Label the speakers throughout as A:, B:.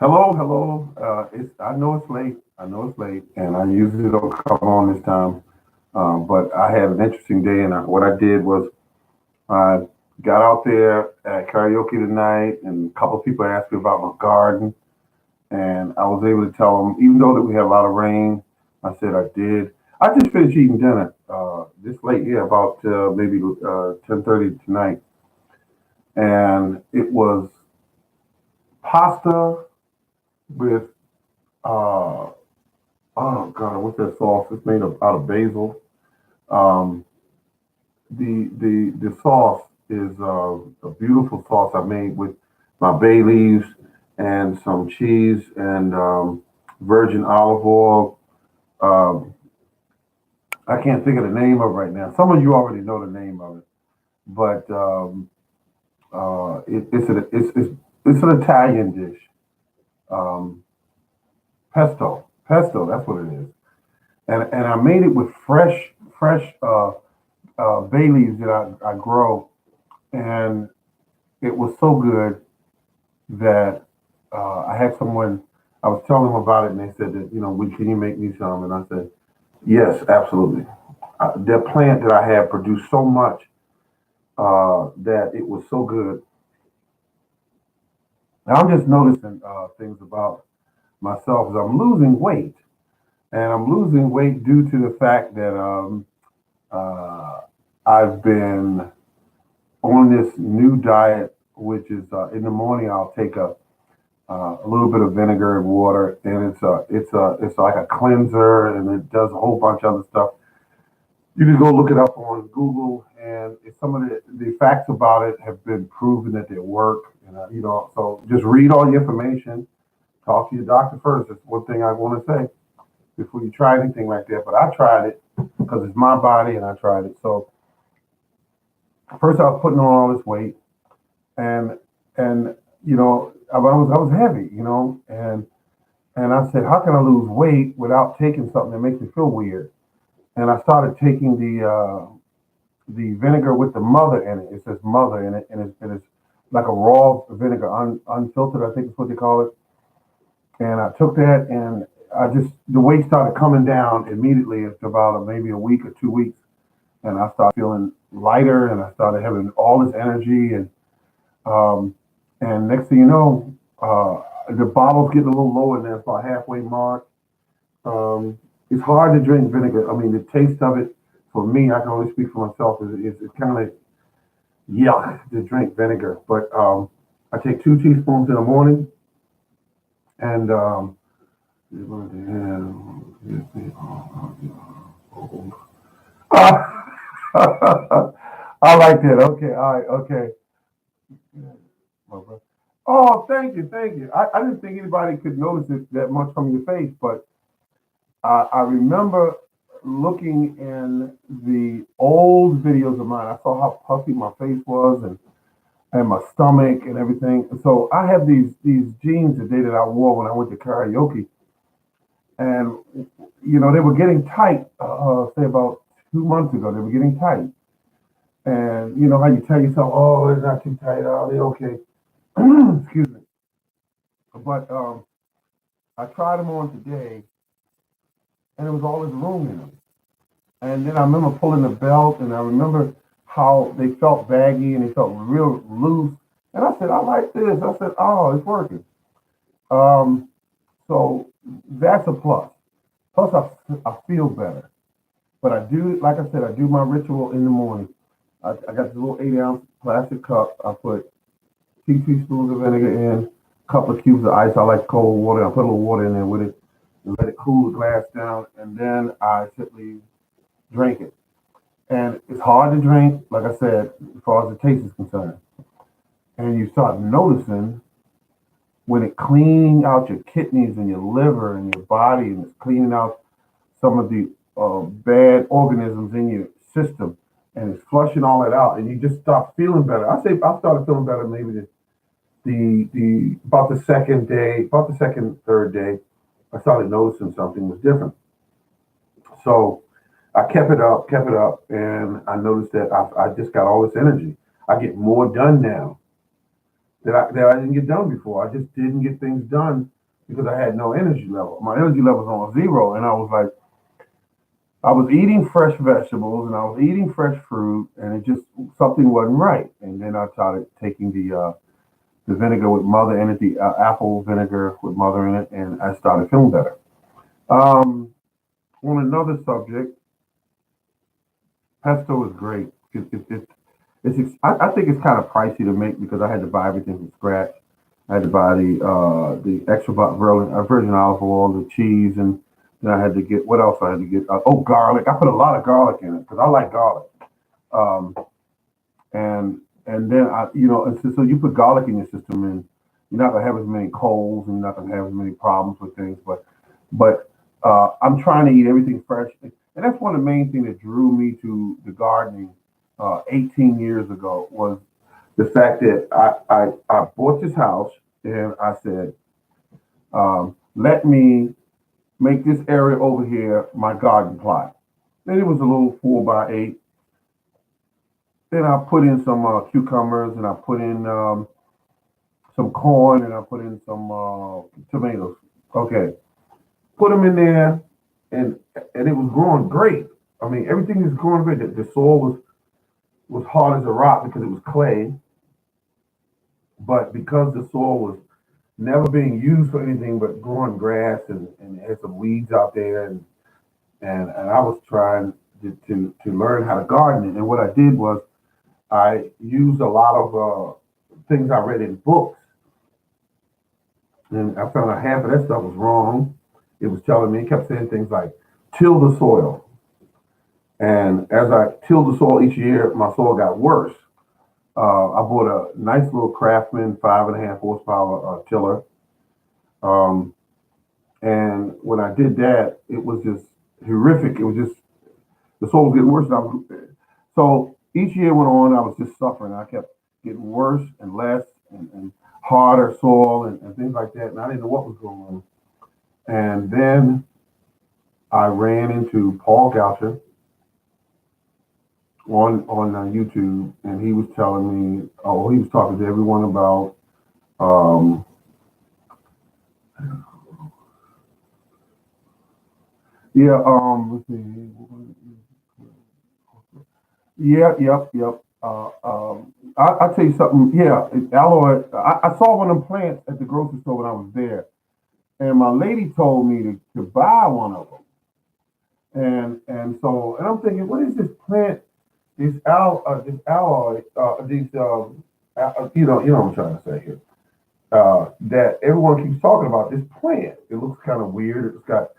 A: Hello, hello. I know it's late. I know it's late, and I usually don't come on this time. But I had an interesting day, and what I did was I got out there at karaoke tonight, and a couple of people asked me about my garden, and I was able to tell them, even though that we had a lot of rain, I said I did. I just finished eating dinner this late, yeah, about maybe 10:30 tonight, and it was pasta with uh, oh God, what's that sauce? It's made out of basil. Um, the sauce is a beautiful sauce I made with my bay leaves and some cheese and virgin olive oil. Um, I can't think of the name of it right now. Some of you already know the name of it, but it's an Italian dish. Um, pesto. That's what it is. And I made it with fresh bay leaves that I grow, and it was so good that I had someone. I was telling them about it, and they said that can you make me some? And I said, yes, absolutely. That plant that I had produced so much that it was so good. Now I'm just noticing things about myself as I'm losing weight, and I'm losing weight due to the fact that uh, I've been on this new diet, which is in the morning I'll take a little bit of vinegar and water, and it's like a cleanser, and it does a whole bunch of other stuff. You can go look it up on Google, and some of the facts about it have been proven that they work. And so just read all the information. Talk to your doctor first. That's one thing I want to say before you try anything like that. But I tried it because it's my body, and I tried it. So first, I was putting on all this weight, and and I was heavy, and I said, how can I lose weight without taking something that makes me feel weird? And I started taking the vinegar with the mother in it. It says mother in it, and it's like a raw vinegar, unfiltered, I think is what they call it. And I took that, and the weight started coming down immediately after about maybe a week or 2 weeks, and I started feeling lighter, and I started having all this energy, um, and next thing you know, the bottle's getting a little lower, and that's about halfway mark. Um, it's hard to drink vinegar. I mean, the taste of it, for me, I can only speak for myself, is it's kind of yuck to drink vinegar. But I take 2 teaspoons in the morning, and I like that. Okay, all right, okay. Oh, thank you, thank you. I didn't think anybody could notice it that much from your face, but I remember looking in the old videos of mine. I saw how puffy my face was and my stomach and everything. So I have these jeans the day that I wore when I went to karaoke, and they were getting tight. Say about 2 months ago, they were getting tight. And you know how you tell yourself, "Oh, they're not too tight. Oh, they're okay." Excuse me. But I tried them on today, and there was all this room in them. And then I remember pulling the belt, and I remember how they felt baggy and they felt real loose. And I said, I like this. I said, oh, it's working. Um, so that's a plus. Plus, I feel better. But I do, like I said, I do my ritual in the morning. I got this little 8 ounce plastic cup. I put 2 teaspoons of vinegar in, a couple of cubes of ice. I like cold water. I put a little water in there with it and let it cool the glass down. And then I simply drink it. And it's hard to drink, like I said, as far as the taste is concerned. And you start noticing when it cleaning out your kidneys and your liver and your body, and it's cleaning out some of the bad organisms in your system, and it's flushing all that out, and you just start feeling better. I say I started feeling better maybe the about the second day, about the second third day. I started noticing something was different. So I kept it up, and I noticed that I just got all this energy. I get more done now that I didn't get done before. I just didn't get things done because I had no energy level. My energy level was on zero, and I was like, I was eating fresh vegetables and I was eating fresh fruit, and it just something wasn't right. And then I started taking the vinegar with mother in it, the apple vinegar with mother in it, and I started feeling better. Um, on another subject, pesto is great. I think it's kind of pricey to make because I had to buy everything from scratch. I had to buy the extra virgin olive oil, the cheese, and then I had to get what else I had to get? Garlic. I put a lot of garlic in it because I like garlic. Um, and then so you put garlic in your system, and you're not gonna have as many colds, and you're not gonna have as many problems with things. But I'm trying to eat everything fresh, and that's one of the main things that drew me to the gardening 18 years ago was the fact that I bought this house and I said, let me make this area over here my garden plot. Then it was a little 4 by 8. Then I put in some cucumbers and I put in some corn and I put in some tomatoes. Okay, put them in there, and it was growing great. I mean, everything is growing great. The soil was hard as a rock because it was clay, but because the soil was never being used for anything but growing grass and it had some weeds out there, and I was trying to learn how to garden it. And what I did was I used a lot of things I read in books, and I found out half of that stuff was wrong. It was telling me, it kept saying things like till the soil. And as I tilled the soil each year, my soil got worse. I bought a nice little Craftsman 5.5 horsepower tiller. Um, and when I did that, it was just horrific. It was just, the soil was getting worse. So each year went on, I was just suffering. I kept getting worse and less and harder soil and things like that. And I didn't know what was going on. And then I ran into Paul Goucher on YouTube, and he was telling me, oh, he was talking to everyone about, um, yeah, let's see, yeah, yep. I'll tell you something. Yeah, aloe. I saw one of them plants at the grocery store when I was there, and my lady told me to buy one of them. And I'm thinking, what is this plant? This aloe, you know what I'm trying to say here. That everyone keeps talking about this plant. It looks kind of weird. It's got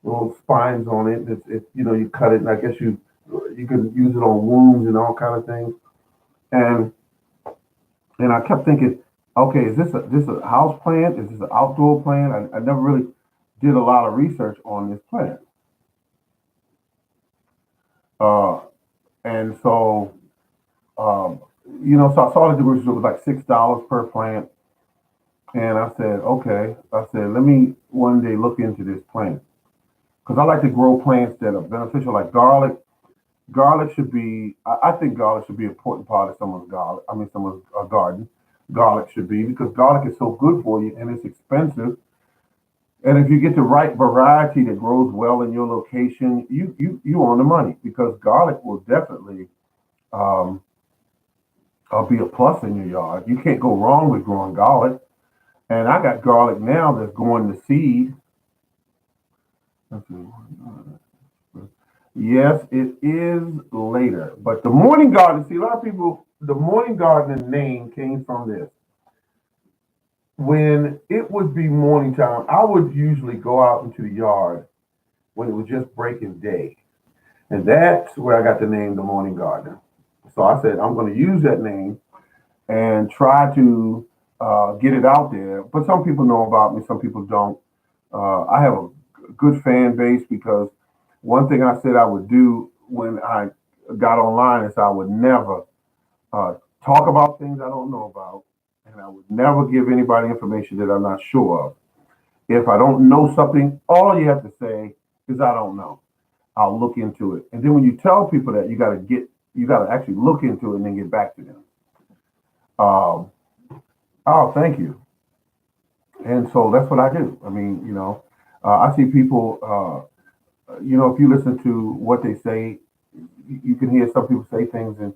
A: little spines on it. You cut it, and I guess you can use it on wounds and all kind of things. And and I kept thinking, okay, is this a house plant? Is this an outdoor plant? I never really did a lot of research on this plant. Uh, and so um, so I saw the grocery store was like $6 per plant, and I said, okay. I said, let me one day look into this plant because I like to grow plants that are beneficial, like garlic. Garlic should be, I think garlic should be an important part of someone's garlic. I mean, someone's garden. Garlic should be because garlic is so good for you and it's expensive. And if you get the right variety that grows well in your location, you own the money because garlic will definitely um, be a plus in your yard. You can't go wrong with growing garlic. And I got garlic now that's going to seed. Let's see. Yes, it is later. But the morning garden, see, a lot of people, the morning garden name came from this. When it would be morning time, I would usually go out into the yard when it was just breaking day. And that's where I got the name the morning gardener. So I said, I'm going to use that name and try to get it out there. But some people know about me, some people don't. I have a good fan base because one thing I said I would do when I got online is I would never uh, talk about things I don't know about, and I would never give anybody information that I'm not sure of. If I don't know something, all you have to say is I don't know. I'll look into it, and then when you tell people that, you got to actually look into it and then get back to them. Um, Oh, thank you. And so that's what I do. I mean, I see people. If you listen to what they say, you can hear some people say things and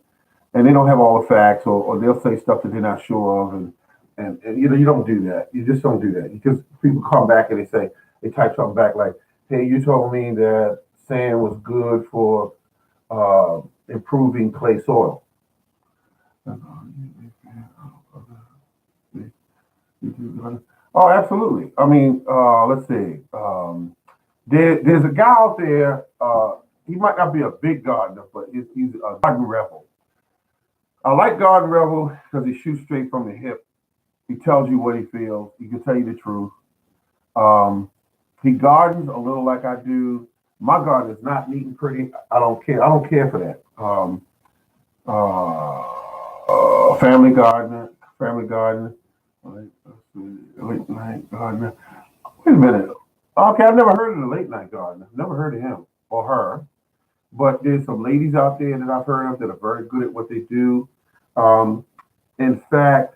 A: they don't have all the facts, or they'll say stuff that they're not sure of, and you don't do that. You just don't do that because people come back and they type something back like, "Hey, you told me that sand was good for improving clay soil." Oh, absolutely. I mean, let's see. There's a guy out there. He might not be a big gardener, but he's a garden rebel. I like Garden Rebel because he shoots straight from the hip. He tells you what he feels. He can tell you the truth. Um, he gardens a little like I do. My garden is not neat and pretty. I don't care. I don't care for that. Family gardener, family gardener, late night gardener. Wait a minute. Okay, I've never heard of the late night gardener. Never heard of him or her. But there's some ladies out there that I've heard of that are very good at what they do. Um, in fact,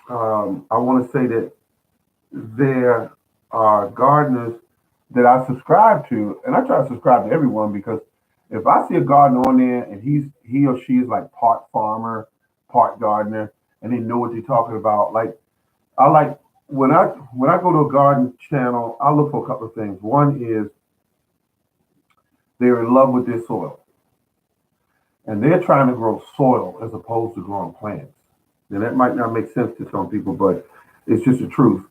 A: I want to say that there are gardeners that I subscribe to, and I try to subscribe to everyone because if I see a gardener on there and he or she is like part farmer, part gardener, and they know what they're talking about, like I like when I go to a garden channel, I look for a couple of things. One is they're in love with their soil, and they're trying to grow soil as opposed to growing plants. And that might not make sense to some people, but it's just the truth.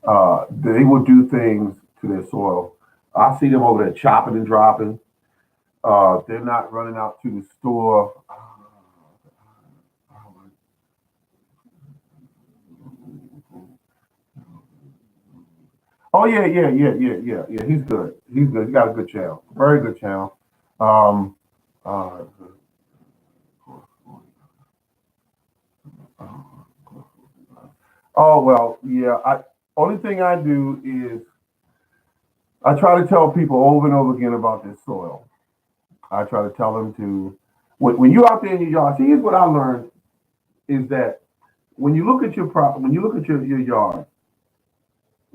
A: They will do things to their soil. I see them over there chopping and dropping. They're not running out to the store. Oh yeah, yeah, yeah, yeah, yeah, yeah. He's good. He's good. He's got a good channel. Very good channel. Um, uh, oh well, yeah. Only thing I do is I try to tell people over and over again about this soil. I try to tell them to when you're out there in your yard. See, here's what I learned is that when you look at your yard,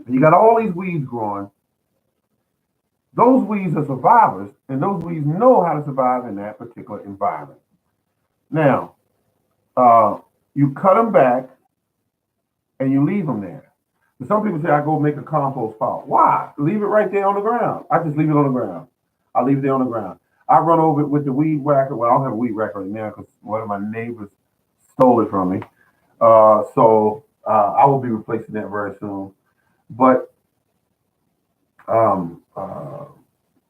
A: and you got all these weeds growing. Those weeds are survivors, and those weeds know how to survive in that particular environment. Now, uh, you cut them back and you leave them there. And some people say, I go make a compost pile. Why? Leave it right there on the ground. I just leave it on the ground. I leave it there on the ground. I run over it with the weed whacker. Well, I don't have a weed whacker right now because one of my neighbors stole it from me. So I will be replacing that very soon. But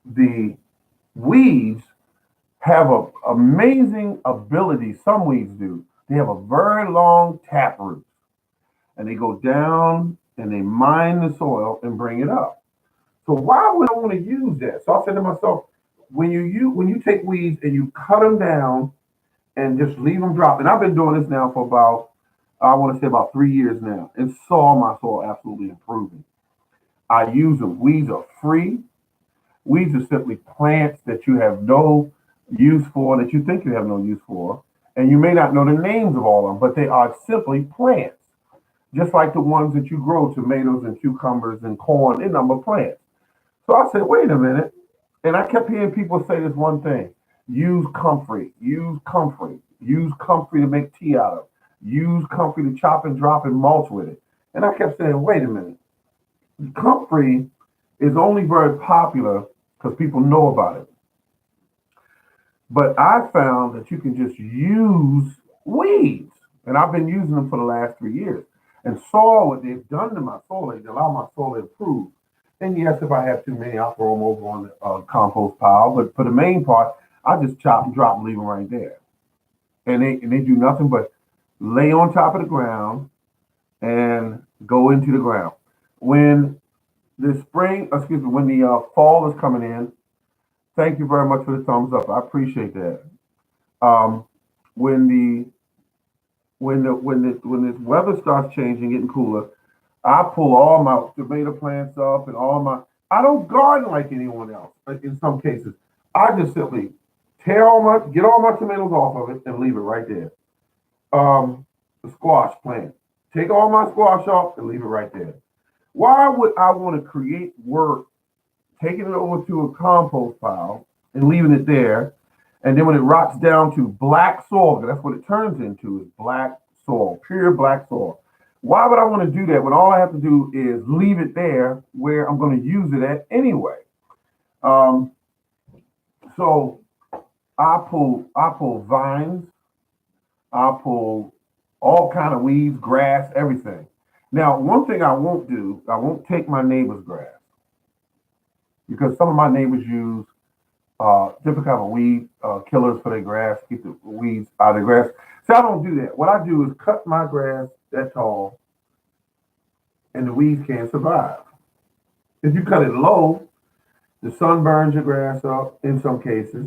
A: the weeds have an amazing ability. Some weeds do. They have a very long tap root, and they go down and they mine the soil and bring it up. So why would I want to use that? So I said to myself, when you take weeds and you cut them down and just leave them drop, and I've been doing this now for about I want to say about 3 years now, and saw my soil absolutely improving. I use them. Weeds are free. Weeds are simply plants that you have no use for, that you think you have no use for, and you may not know the names of all of them, but they are simply plants, just like the ones that you grow, tomatoes and cucumbers and corn, they're number plants. So I said, wait a minute, and I kept hearing people say this one thing: use comfrey to make tea out of, use comfrey to chop and drop and mulch with it. And I kept saying, wait a minute, comfrey is only very popular because people know about it. But I found that you can just use weeds, and I've been using them for the last 3 years, and saw what they've done to my soil. They allow my soil to improve. And yes, if I have too many, I'll throw them over on the compost pile. But for the main part, I just chop and drop and leave them right there, and they do nothing but lay on top of the ground and go into the ground. When when the fall is coming in, thank you very much for the thumbs up. I appreciate that. Um, when the when the weather starts changing, getting cooler, I pull all my tomato plants up and all my. I don't garden like anyone else. In some cases, I just simply get all my tomatoes off of it and leave it right there. The squash plant. Take all my squash off and leave it right there. Why would I want to create work taking it over to a compost pile and leaving it there? And then when it rots down to black soil, that's what it turns into, is black soil, pure black soil. Why would I want to do that when all I have to do is leave it there where I'm going to use it at anyway? Um, so I pull vines, I pull all kind of weeds, grass, everything. Now, one thing I won't do, I won't take my neighbor's grass because some of my neighbors use different kind of weed killers for their grass, keep the weeds out of the grass. So I don't do that. What I do is cut my grass that tall, and the weeds can't survive. If you cut it low, the sun burns your grass up in some cases,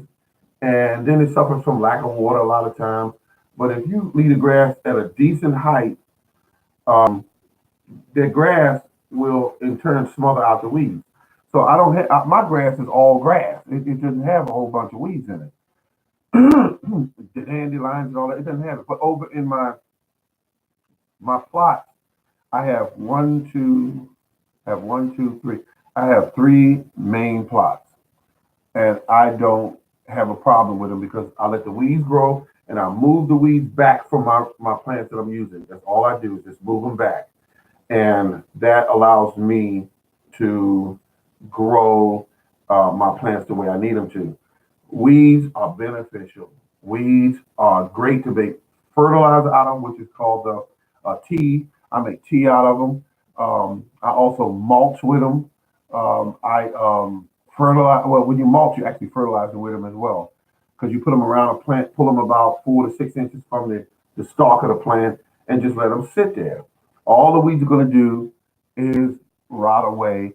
A: and then it suffers from lack of water a lot of times. But if you leave the grass at a decent height, um, the grass will in turn smother out the weeds. So I don't have my grass is all grass. It doesn't have a whole bunch of weeds in it. The dandelions and all that, it doesn't have it. But over in my plot, I have one, two, three. I have three main plots, and I don't have a problem with them because I let the weeds grow and I move the weeds back from my plants that I'm using. That's all I do is just move them back, and that allows me to grow my plants the way I need them to. Weeds are beneficial. Weeds are great to make fertilizer out of, which is called the tea. I make tea out of them. I also mulch with them. I fertilize. Well, when you mulch, you actually fertilize with them as well, because you put them around a plant, pull them about 4 to 6 inches from the stalk of the plant, and just let them sit there. All the weeds are going to do is rot away,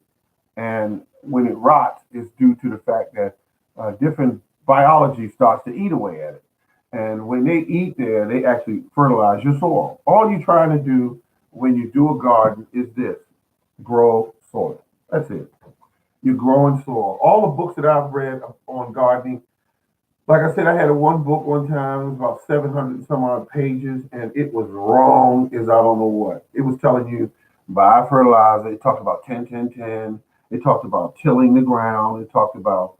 A: and when it rots, it's due to the fact that different biology starts to eat away at it. And when they eat there, they actually fertilize your soil. All you're trying to do when you do a garden is this: grow soil. That's it. You're growing soil. All the books that I've read on gardening, like I said, I had a one book one time, it was about 700 some odd pages, and it was wrong as I don't know what. It was telling you buy fertilizer. It talked about 10, 10, 10. It talked about tilling the ground. It talked about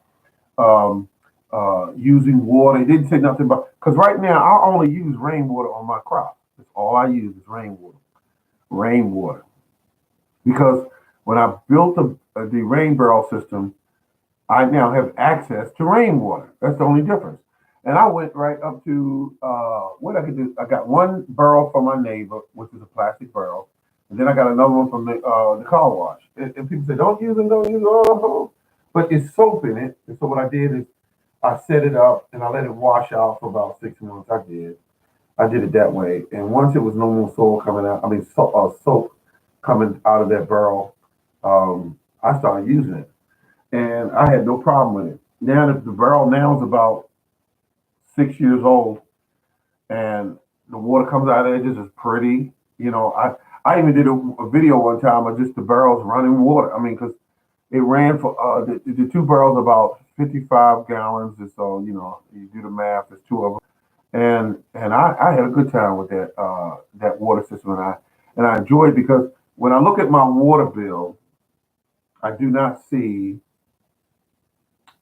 A: um, using water. It didn't say nothing about, because right now I only use rainwater on my crops. That's all I use is rainwater. Rainwater. Because when I built the rain barrel system, I now have access to rainwater. That's the only difference. And I went right up to what I could do. I got one barrel from my neighbor, which is a plastic barrel, and then I got another one from the car wash. And people say, "Don't use them, don't use them." Oh. But it's soap in it. And so what I did is I set it up and I let it wash out for about 6 months. I did. I did it that way. And once it was no more soil coming out, I mean, soap coming out of that barrel, I started using it, and I had no problem with it. Now that the barrel now is about 6 years old, and the water comes out of it just as pretty. I even did a video one time of just the barrels running water. I mean, because it ran for the two barrels about 55 gallons or so. You do the math. There's two of them, and I had a good time with that water system, and I enjoyed it because when I look at my water bill, I do not see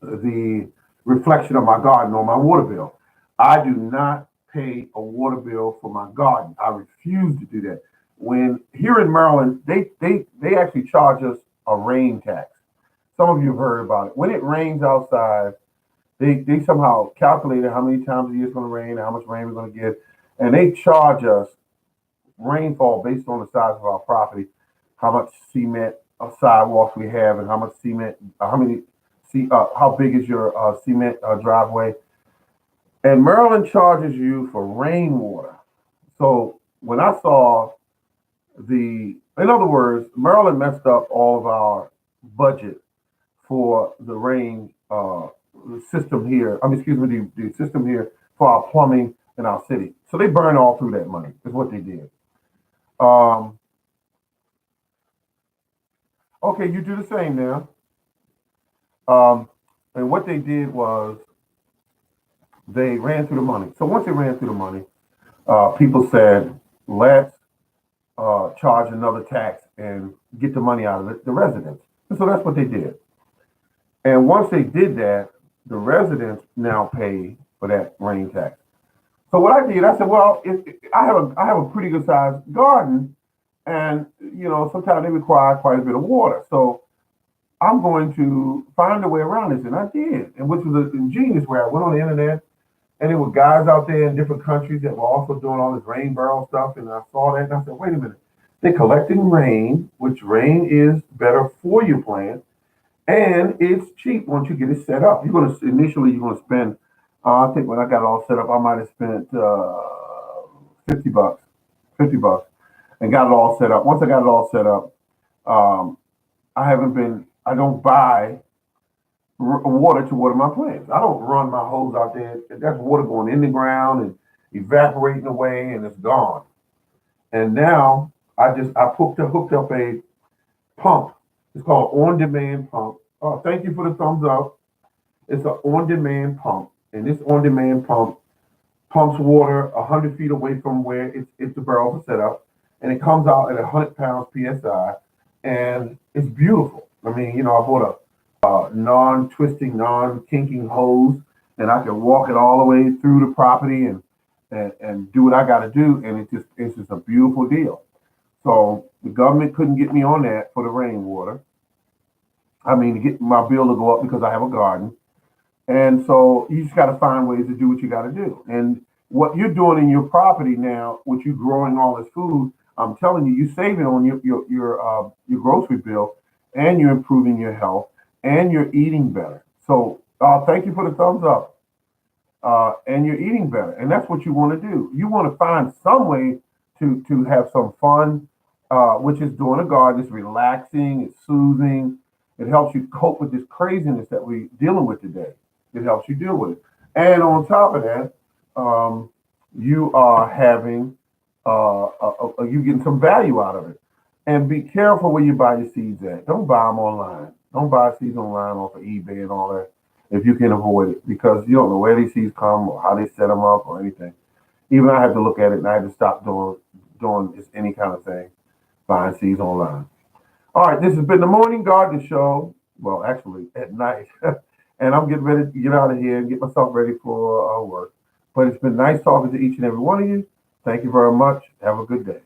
A: the reflection of my garden on my water bill. I do not pay a water bill for my garden. I refuse to do that. When here in Maryland, they actually charge us a rain tax. Some of you have heard about it. When it rains outside, they somehow calculated how many times a year it's going to rain and how much rain we're going to get, and they charge us rainfall based on the size of our property, how much cement sidewalks we have, and how much cement, how many, how big is your cement driveway. And Maryland charges you for rainwater. So when I saw in other words, Maryland messed up all of our budget for the rain system here. I mean, excuse me, the system here for our plumbing in our city. So they burned all through that money. Is what they did. Um, okay, you do the same now. And what they did was they ran through the money. So once they ran through the money, people said, let's charge another tax and get the money out of the residents. And so that's what they did. And once they did that, the residents now pay for that rain tax. So what I did, I said, well, I have a pretty good sized garden, and sometimes they require quite a bit of water. So I'm going to find a way around this, and I did, and which was an ingenious way. I went on the internet, and there were guys out there in different countries that were also doing all this rain barrel stuff, and I saw that, and I said, wait a minute, they're collecting rain, which rain is better for your plant, and it's cheap once you get it set up. You're gonna spend. I think when I got it all set up, I might have spent $50, $50, and got it all set up. Once I got it all set up, um, I haven't been. I don't buy water to water my plants. I don't run my hose out there. That's water going in the ground and evaporating away, and it's gone. And now I hooked up a pump. It's called on-demand pump. Oh, thank you for the thumbs up. It's an on-demand pump, and this on-demand pump pumps water 100 feet away from where the barrels are set up, and it comes out at 100 pounds psi, and it's beautiful. I mean, I bought a non-twisting, non-kinking hose, and I can walk it all the way through the property and do what I got to do, and it's just a beautiful deal. So the government couldn't get me on that for the rainwater. I mean, to get my bill to go up because I have a garden. And so you just got to find ways to do what you got to do. And what you're doing in your property now, with you growing all this food, I'm telling you, you're saving on your grocery bill, and you're improving your health, and you're eating better. So thank you for the thumbs up. And you're eating better, and that's what you want to do. You want to find some way to have some fun, which is doing a garden. It's relaxing, it's soothing, it helps you cope with this craziness that we're dealing with today. It helps you deal with it, and on top of that, you are having you getting some value out of it. And be careful where you buy your seeds at. Don't buy them online. Don't buy seeds online off of eBay and all that if you can avoid it, because you don't know where these seeds come or how they set them up or anything. Even I had to look at it, and I had to stop doing this, any kind of thing, buying seeds online. All right, this has been the Morning Garden Show. Well, actually, at night. And I'm getting ready to get out of here and get myself ready for work. But it's been nice talking to each and every one of you. Thank you very much. Have a good day.